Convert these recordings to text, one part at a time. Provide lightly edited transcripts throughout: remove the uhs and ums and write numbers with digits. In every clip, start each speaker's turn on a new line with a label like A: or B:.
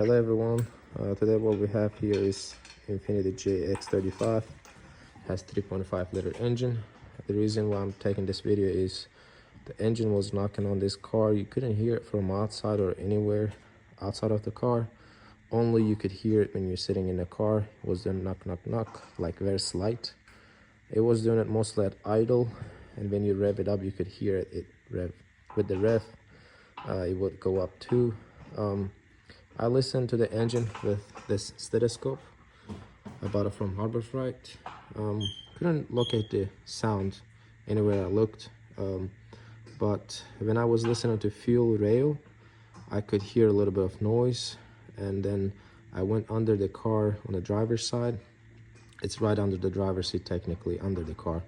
A: Hello everyone. Today what we have here is Infiniti JX35. Has 3.5 liter engine. The reason why I'm taking this video is the engine was knocking on this car. You couldn't hear it from outside or anywhere outside of the car. Only you could hear it when you're sitting in the car. It was doing knock knock knock, like very slight. It was doing it mostly at idle, and when you rev it up you could hear it rev. With the rev it would go up too. I listened to the engine with this stethoscope. I bought it from Harbor Freight. Couldn't locate the sound anywhere I looked, but when I was listening to fuel rail, I could hear a little bit of noise, and then I went under the car on the driver's side. It's right under the driver's seat, technically under the car.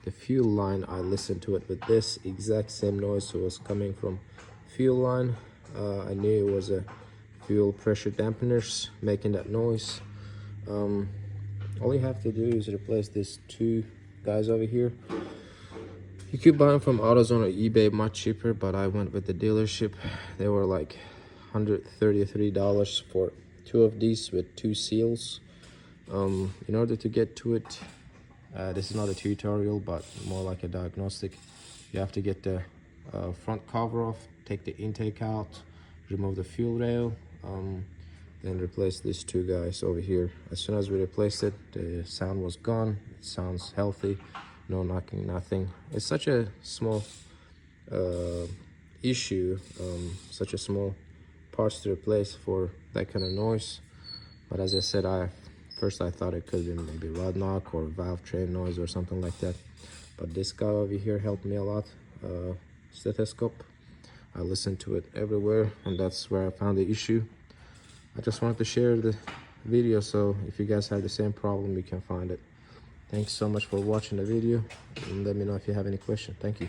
A: The fuel line, I listened to it with this exact same noise, so it was coming from fuel line. I knew it was a fuel pressure dampeners making that noise. All you have to do is replace these two guys over here. You could buy them from AutoZone or eBay, much cheaper, but I went with the dealership. They were like $133 for two of these with two seals. In order to get to it, this is not a tutorial but more like a diagnostic. You have to get the front cover off, take the intake out, remove the fuel rail, then replace these two guys over here. As soon as we replaced it, the sound was gone. It sounds healthy, no knocking, nothing. It's such a small issue, such a small parts to replace for that kind of noise. But as I said, first I thought it could be maybe rod knock or valve train noise or something like that. But this guy over here helped me a lot. Stethoscope. I listened to it everywhere, and that's where I found the issue. I just wanted to share the video, so if you guys have the same problem, you can find it. Thanks so much for watching the video, and let me know if you have any questions. Thank you.